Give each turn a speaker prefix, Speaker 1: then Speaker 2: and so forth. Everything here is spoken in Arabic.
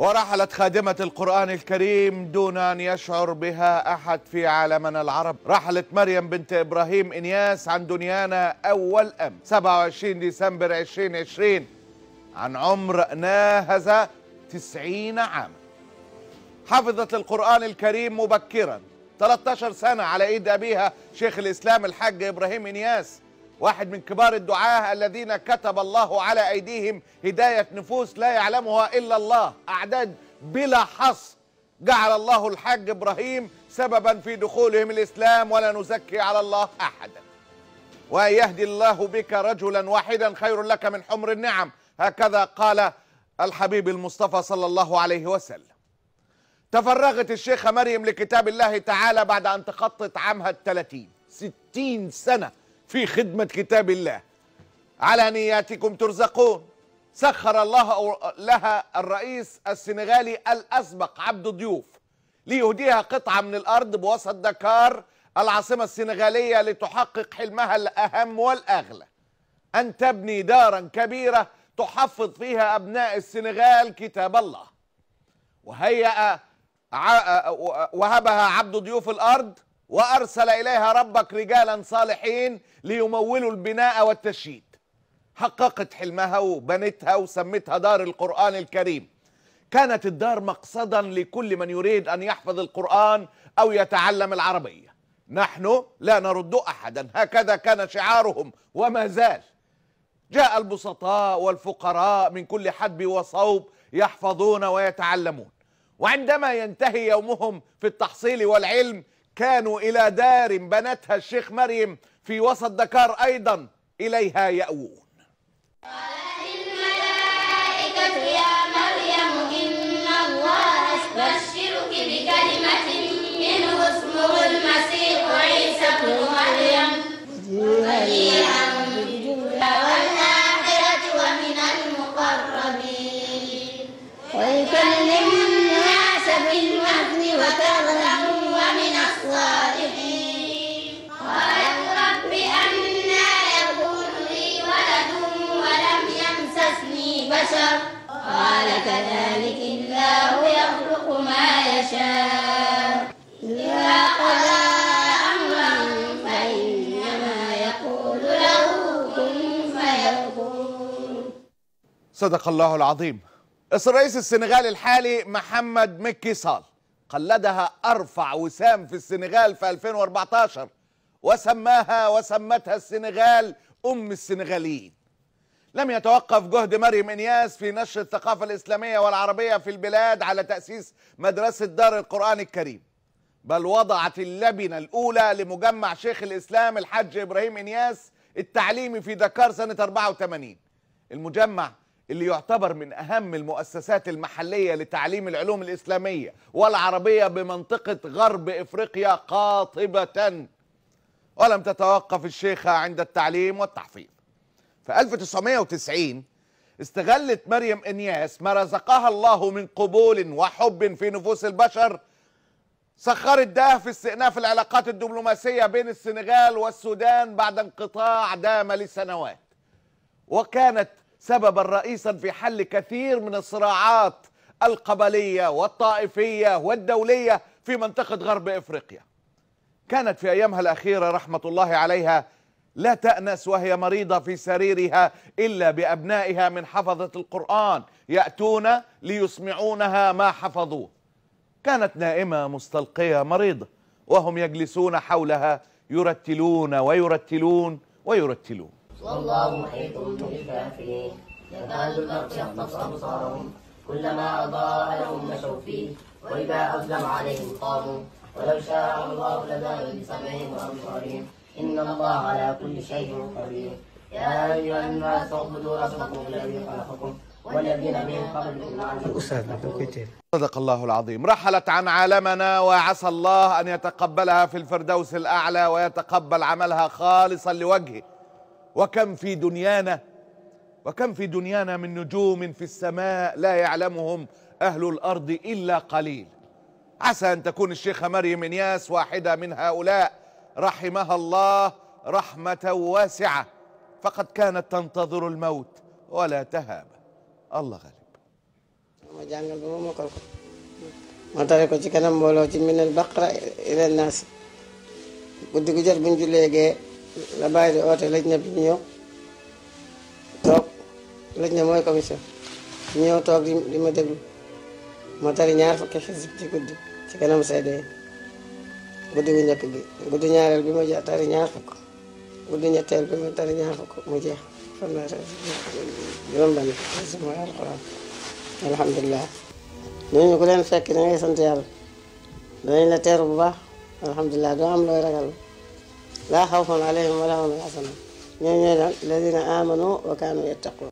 Speaker 1: ورحلت خادمة القرآن الكريم دون أن يشعر بها أحد في عالمنا العربي. رحلت مريم بنت إبراهيم إنياس عن دنيانا أول أمس 27 ديسمبر 2020 عن عمر ناهز 90 عاما. حفظت القرآن الكريم مبكرا 13 سنة على إيد أبيها شيخ الإسلام الحاج إبراهيم إنياس، واحد من كبار الدعاة الذين كتب الله على أيديهم هداية نفوس لا يعلمها إلا الله، أعداد بلا حصر. جعل الله الحاج إبراهيم سببا في دخولهم الإسلام ولا نزكي على الله أحدا. وأن يهدي الله بك رجلا واحدا خير لك من حمر النعم، هكذا قال الحبيب المصطفى صلى الله عليه وسلم. تفرغت الشيخة مريم لكتاب الله تعالى بعد أن تخطت عامها 60 سنة في خدمة كتاب الله. على نياتكم ترزقون. سخر الله لها الرئيس السنغالي الأسبق عبد ضيوف ليهديها قطعة من الأرض بوسط دكار العاصمة السنغالية لتحقق حلمها الأهم والأغلى، أن تبني دارا كبيرة تحفظ فيها أبناء السنغال كتاب الله. وهبها عبد ضيوف الأرض، وأرسل إليها ربك رجالا صالحين ليمولوا البناء والتشييد. حققت حلمها وبنتها وسمتها دار القرآن الكريم. كانت الدار مقصدا لكل من يريد أن يحفظ القرآن أو يتعلم العربية. نحن لا نرد أحدا، هكذا كان شعارهم وما زال. جاء البسطاء والفقراء من كل حدب وصوب يحفظون ويتعلمون، وعندما ينتهي يومهم في التحصيل والعلم كانوا إلى دار بنتها الشيخ مريم في وسط دكار أيضا إليها يأوون.
Speaker 2: قالت الملائكة يا مريم إن الله يبشرك بكلمة منه اسمه المسيح عيسى ابن مريم وجيها والآخرة ومن المقربين ويكلم الناس بالمهد وكهلا ومن الصالحين. قالت رب أنى يكون لي ولد ولم يمسسني بشر قال كذلك الله يخلق ما يشاء إذا قضى أمرا فإنما يقول له كن فيكون.
Speaker 1: صدق الله العظيم. الرئيس السنغالي الحالي محمد مكي صال قلدها أرفع وسام في السنغال في 2014 وسمتها السنغال أم السنغاليين. لم يتوقف جهد مريم إنياس في نشر الثقافة الإسلامية والعربية في البلاد على تأسيس مدرسة دار القرآن الكريم، بل وضعت اللبنة الأولى لمجمع شيخ الإسلام الحاج إبراهيم إنياس التعليمي في دكار سنة 84. المجمع اللي يعتبر من أهم المؤسسات المحلية لتعليم العلوم الإسلامية والعربية بمنطقة غرب إفريقيا قاطبة. ولم تتوقف الشيخة عند التعليم والتحفيظ. في 1990 استغلت مريم إنياس ما رزقها الله من قبول وحب في نفوس البشر، سخرت ده في استئناف العلاقات الدبلوماسية بين السنغال والسودان بعد انقطاع دام لسنوات، وكانت سببا رئيسا في حل كثير من الصراعات القبلية والطائفية والدولية في منطقة غرب إفريقيا. كانت في أيامها الأخيرة رحمة الله عليها لا تأنس وهي مريضة في سريرها إلا بأبنائها من حفظة القرآن يأتون ليسمعونها ما حفظوه. كانت نائمة مستلقية مريضة وهم يجلسون حولها يرتلون ويرتلون ويرتلون.
Speaker 3: والله محيط بالكافرين يكاد البرق يخطف أبصارهم كلما أضاء لهم مشوا فيه وإذا أظلم عليهم قاموا ولو شاء الله لذهب بسمعهم وأبصارهم إن الله على كل شيء قدير. يا أيها الناس اعبدوا ربكم الذي خلقكم والذين من قبلكم لعلكم.
Speaker 1: صدق الله العظيم. رحلت عن عالمنا وعسى الله أن يتقبلها في الفردوس الأعلى ويتقبل عملها خالصا لوجهه. وكم في دنيانا من نجوم في السماء لا يعلمهم أهل الأرض إلا قليل. عسى أن تكون الشيخة مريم إنياس واحدة من هؤلاء، رحمها الله رحمة واسعة، فقد كانت تنتظر الموت ولا تهاب. الله غالب.
Speaker 4: ma jàngal ba ma mokkal ko ma tare ko ci kanam mbooloo ci minal baqara ila naas guddi gu jot buñ jullee gee la bàyyi di oote lëj na bi ñu ñëw toog lëj na mooy commission ñu ñëw toog di ma déglu ma tari ñaar fukki xisib ci guddi ci kanam seede guddi gu njëkk gi guddi ñaareel bi ma tari ñaar fukk guddi ñetteel bi ma tari ñaar fukk mu jeex fanweer juróom-benn xisib mooy alxuraan alhamdulilah ñooñu ku leen fekk da ngay sant yàlla danañ la teeru bu baax alhamdulilah doo am looy ragal laa xawfun alayhim wala hum yaxzanun ñooñu ñooy daal alladina amanu wa kaanu yattaqun